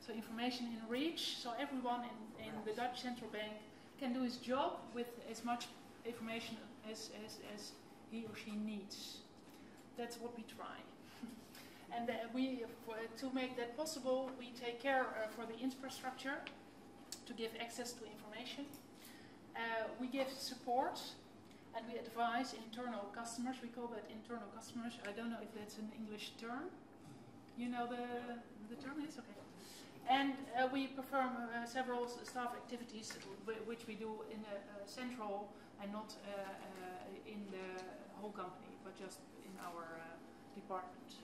So information in reach, so everyone in the Dutch Central Bank can do his job with as much information as he or she needs. That's what we try. And to make that possible, we take care for the infrastructure to give access to information. We give support and we advise internal customers. We call that internal customers. I don't know if that's an English term. You know the term is? Okay. And we perform several staff activities which we do in a central and not in the whole company, but just in our department.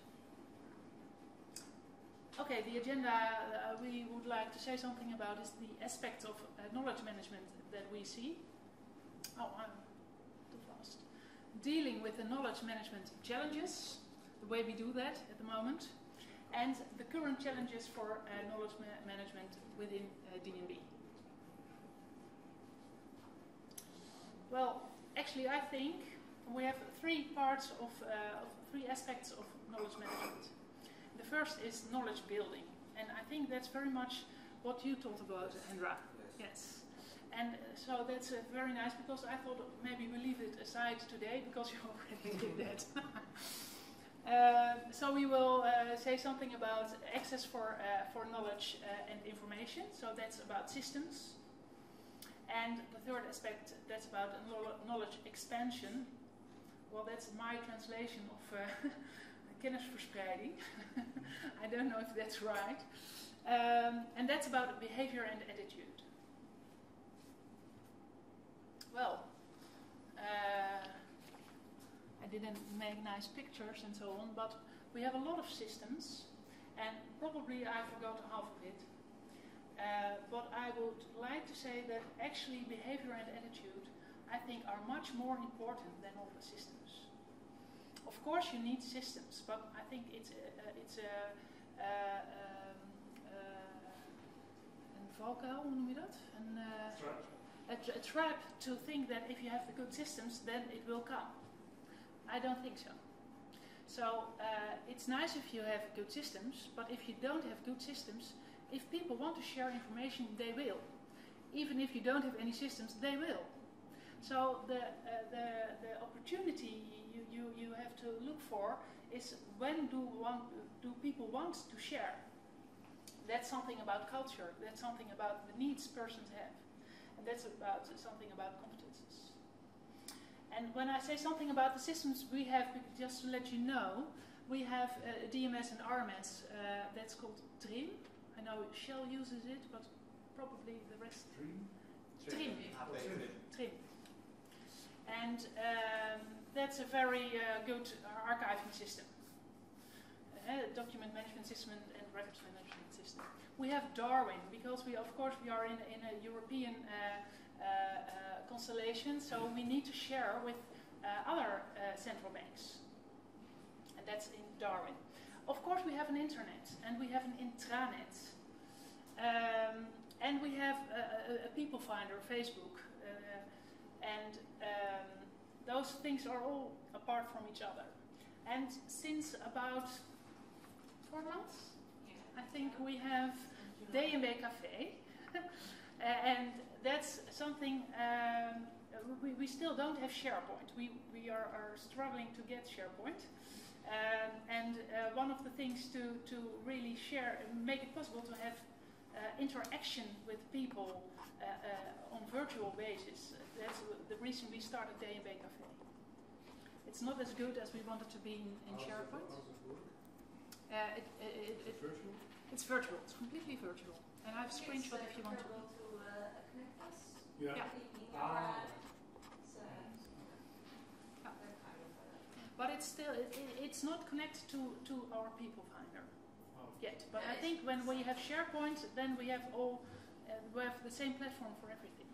Okay, the agenda we would like to say something about is the aspect of knowledge management that we see. Oh, I'm too fast. Dealing with the knowledge management challenges, the way we do that at the moment, and the current challenges for knowledge management within DNB. Well, actually I think we have three parts of three aspects of knowledge management. The first is knowledge building, and I think that's very much what you talked about, Hendra. Yes. And so that's very nice, because I thought maybe we leave it aside today because you already did that. So we will say something about access for knowledge and information. So that's about systems. And the third aspect, that's about knowledge expansion. Well, that's my translation of kennisverspreiding. I don't know if that's right. And that's about behavior and attitude. Well, I didn't make nice pictures and so on, but we have a lot of systems, and probably I forgot half of it. But I would like to say that actually behavior and attitude, I think, are much more important than all the systems. Of course you need systems, but I think it's een valkuil, hoe noem je dat? A trap to think that if you have the good systems, then it will come. I don't think so. So it's nice if you have good systems, but if you don't have good systems, if people want to share information, they will. Even if you don't have any systems, they will. So the opportunity you have to look for is when do people want to share? That's something about culture. That's something about the needs persons have. And that's about something about competences. And when I say something about the systems we have, just to let you know, we have DMS and RMS. That's called TRIM. I know Shell uses it, but probably the rest. TRIM. TRIM. And that's a very good archiving system. Document management system and records management system. We have Darwin, because we are in a European constellation, so we need to share with other central banks. And that's in Darwin. Of course we have an internet, and we have an intranet. And we have a people finder, Facebook. And those things are all apart from each other. And since about 4 months, I think we have DNB Cafe. And that's something, we still don't have SharePoint. We are struggling to get SharePoint. And one of the things to really share, make it possible to have interaction with people on virtual basis. That's the reason we started DNB Cafe. It's not as good as we wanted to be in SharePoint. It's virtual? It's virtual. It's completely virtual. And I have a screenshot if you want to. Connect us? Yeah. But it's still, it's not connected to our people finder yet. But I think when we have SharePoint, then we have we have the same platform for everything.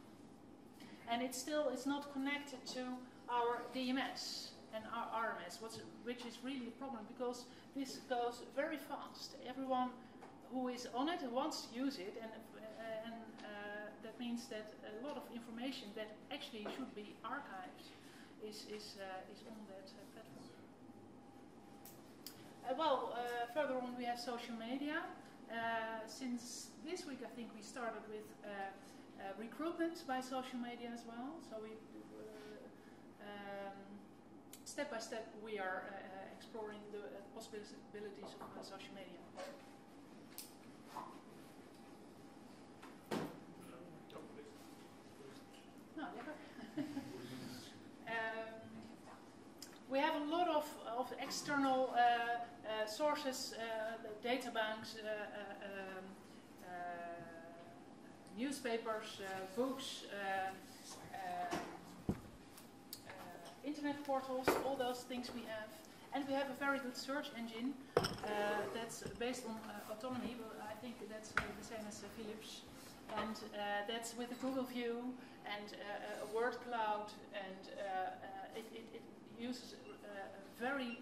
And it's not connected to our DMS and our RMS, which is really a problem, because this goes very fast. Everyone who is on it wants to use it, and that means that a lot of information that actually should be archived is on that platform. Further on we have social media. since this week, I think we started with recruitment by social media as well. So we step by step we are exploring the possibilities of social media. No, never. We have a lot of external sources, data banks, newspapers, books, internet portals, all those things we have. And we have a very good search engine that's based on autonomy. Well, I think that's the same as Philips. And that's with a Google View and a word cloud, and it uses very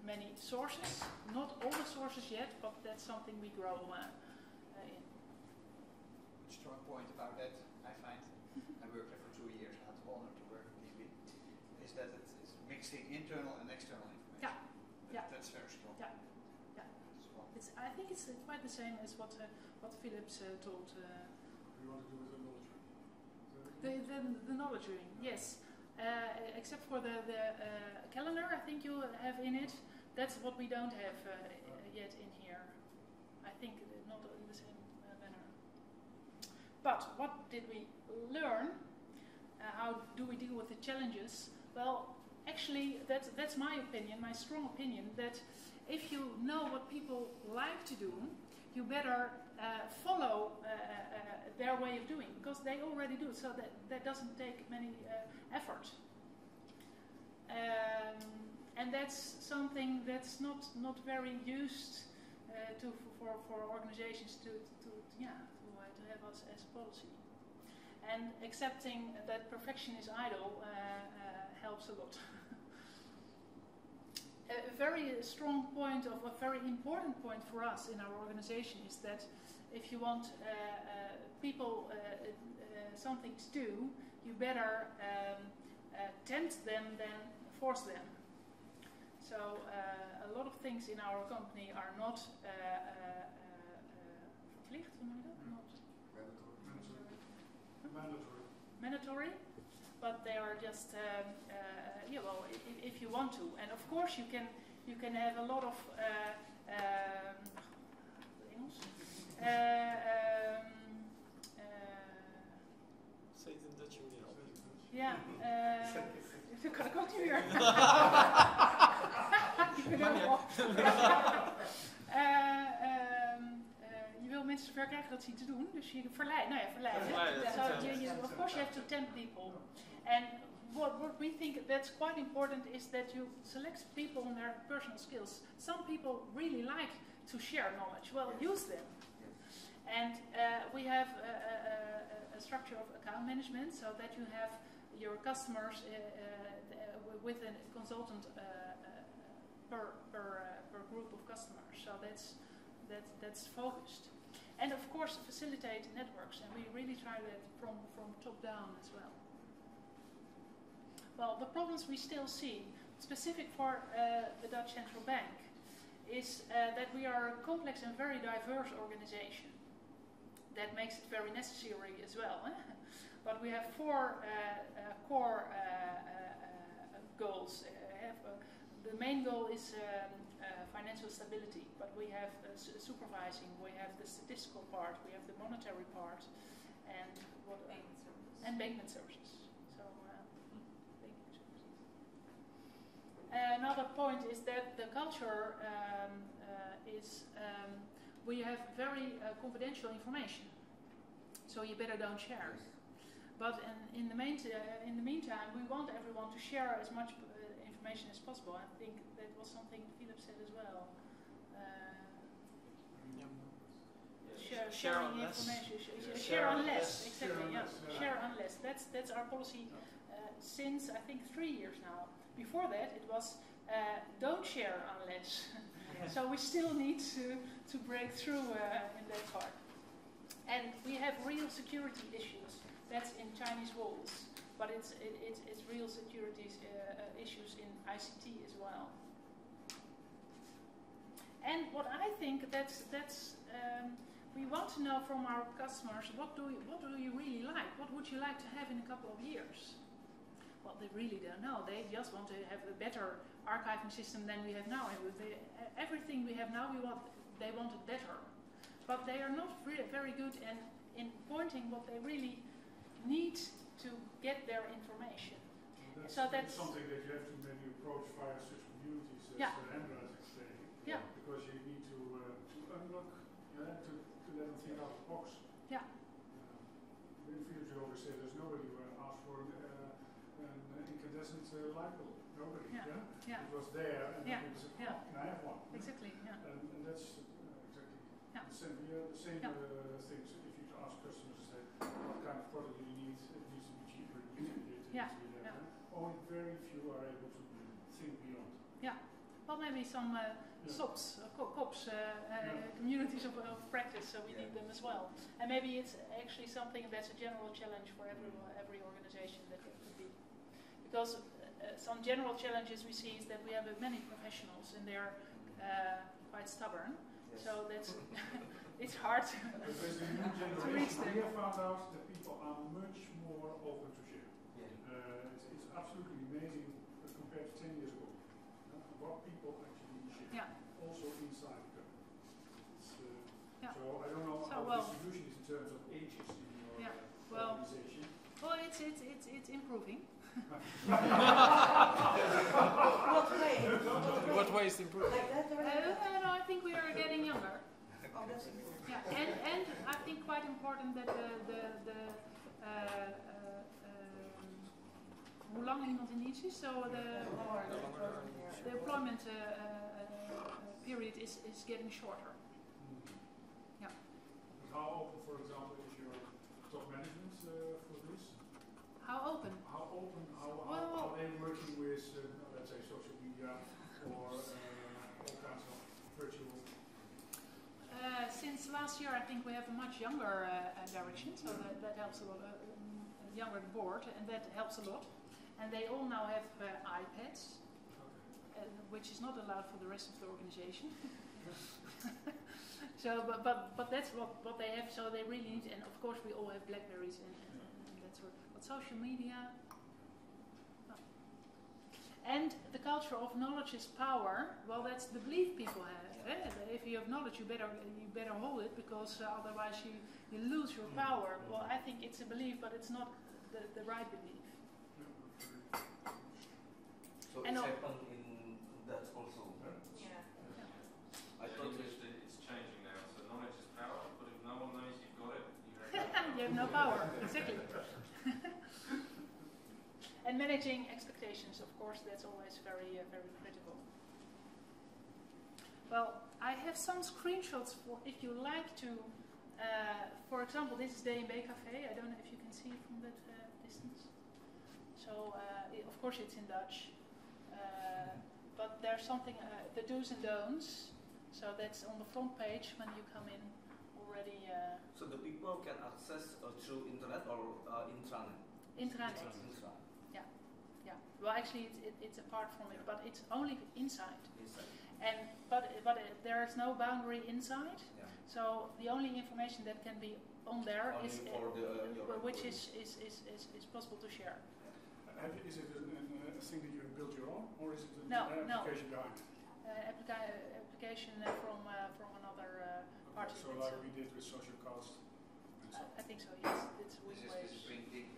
many sources. Not all the sources yet, but that's something we grow in. Strong point about that, I find. I worked there for 2 years. I had the honor to work at DNB. Is that it's mixing internal and external information. Yeah. That's very strong. Yeah. I think it's quite the same as what Philips told. You want to do with the knowledge ring? The knowledge ring, yes. Except for the calendar, I think you have in it. That's what we don't have yet in here. I think not in the same manner. But what did we learn? How do we deal with the challenges? Well, actually, that's my opinion, my strong opinion, that if you know what people like to do, you better follow their way of doing, because they already do it, so that doesn't take many effort. And that's something that's not very used for organizations to have us as a policy. And accepting that perfection is idle helps a lot. A very strong point, a very important point for us in our organization is that if you want people something to do, you better tempt them than force them. So a lot of things in our company are not verplicht, mandatory, but they are just if you want to, and of course you can have a lot of Say it in Dutch, will help you. Ja, dat kan ik ook niet meer. Je wil mensen zover krijgen dat ze iets doen, dus je verleiden. Of course you have to tempt people. And what we think that's quite important is that you select people on their personal skills. Some people really like to share knowledge. Well, use them. And we have a structure of account management, so that you have your customers with a consultant per group of customers. So that's focused. And of course facilitate networks, and we really try that from top down as well. Well, the problems we still see, specific for the Dutch Central Bank, is that we are a complex and very diverse organization. That makes it very necessary as well. But we have 4 core goals. The main goal is financial stability, but we have supervising, we have the statistical part, we have the monetary part, and what payment services. So payment services. Another point is that the culture is we have very confidential information, so you better don't share. But in the meantime, we want everyone to share as much information as possible. I think that was something Philip said as well. Sharing information. Share on less. Exactly. Yeah. Share on less. That's our policy since I think 3 years now. Before that, it was don't share unless. So we still need to break through in that part. And we have real security issues. That's in Chinese walls, but it's real security issues in ICT as well. And what I think that's we want to know from our customers what do you really like? What would you like to have in a couple of years? Well, they really don't know. They just want to have a better archiving system than we have now. Everything we have now, they want it better, but they are not very good in pointing what they really need to get their information. So that's something that you have to maybe approach via such communities as Hendra is explaining. Yeah. Because you need to unlock, to let them think out of the box. Yeah. In Philips you always say there's nobody who asked for an incandescent light bulb. Nobody. Yeah. It was there, and people said, yeah. Can I have one? Exactly. Yeah. And that's exactly Yeah. the same. The same things. If you ask customers, say, what kind of product do you need? It needs to be cheaper. It needs to be only very few are able to think beyond. Yeah. Well, maybe some SOPs, COPs, communities of practice, so we need them as well. And maybe it's actually something that's a general challenge for every organization that it could be. Because some general challenges we see is that we have many professionals and they're quite stubborn. Yes. So that's it's hard to reach them. We have found out that people are much more open to share. It's absolutely amazing compared to 10 years ago. What people actually share. Also inside the company. So I don't know how the distribution is in terms of ages in your organization. Well, it's improving. What way? What way is improving? Like that? No, I think we are getting younger. Oh, that's important. Yeah, and I think quite important that hoe lang iemand in dienst is, so the employment period is getting shorter. Yeah. How open, for example, is your top management for this? How open? How are they working with, let's say, social media or all kinds of virtual? Since last year, I think we have a much younger direction, so that helps a lot. Younger board, and that helps a lot. And they all now have iPads, which is not allowed for the rest of the organization. So, but that's what they have. So they really need, and of course we all have Blackberries and that sort. But social media, no. And the culture of knowledge is power. Well, that's the belief people have. If you have knowledge, you better hold it, because otherwise you lose your power. Well, I think it's a belief, but it's not the right belief. So it's happened in that also. Yeah. I thought it's changing now. So knowledge is power, but if no one knows you've got it, you have no power. Exactly. And managing expectations, of course, that's always very critical. Well, I have some screenshots for if you like to. For example, this is DNB Café. I don't know if you can see from that distance. So, of course, it's in Dutch. But there's something, the do's and don'ts. So that's on the front page when you come in already. So the people can access through internet or intranet? Intranet. Yeah. Well, actually, it's apart from it, but it's only inside. And but there is no boundary inside. Yeah. So the only information that can be on there only is which is possible to share. Is it a thing that you have built your own, or is it an application behind it? Application from another party. So like we did with Social Cast. I think so. Yes, it's This is Wing Waves.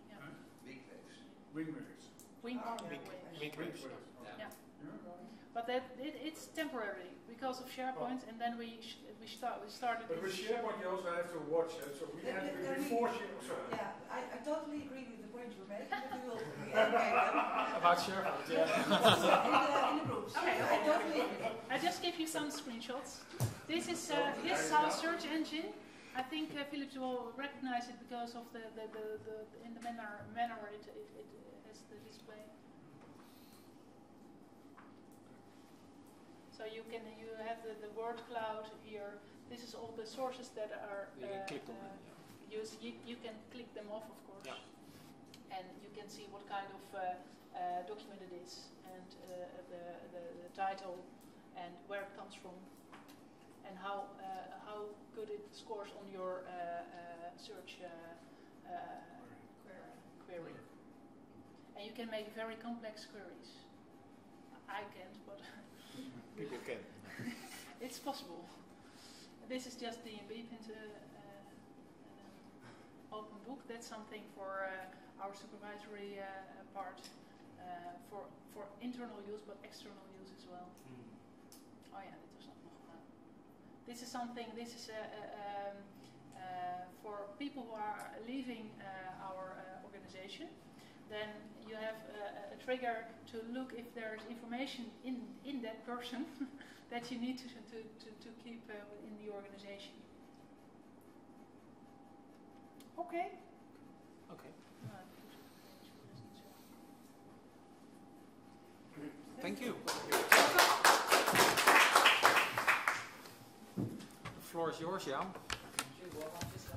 Yeah. Huh? Wing Waves. Wing Waves. Wing Waves. Yeah. But it's temporary because of SharePoint, and then we started. But with SharePoint, you also have to watch it. So we had before SharePoint. Yeah, I totally agree with the point you're making, but we will educate about SharePoint. in the groups. Okay. I totally agree. I just give you some screenshots. This is our search engine. I think Philips will recognize it because of the in the manner it has the display. So you have the word cloud here. This is all the sources that are used. You can click them off, of course, and you can see what kind of document it is, and the title, and where it comes from, and how scores on your search query. And you can make very complex queries. I can't, but People can. it's possible. This is just DNB open book. That's something for our supervisory part, for internal use, but external use as well. Oh yeah, dit was nog gedaan. This is something. This is for people who are leaving our organization. Then you have a trigger to look if there is information in that person that you need to keep in the organization. Okay. Okay. Thank you. The floor is yours, Jan. Well, I'm just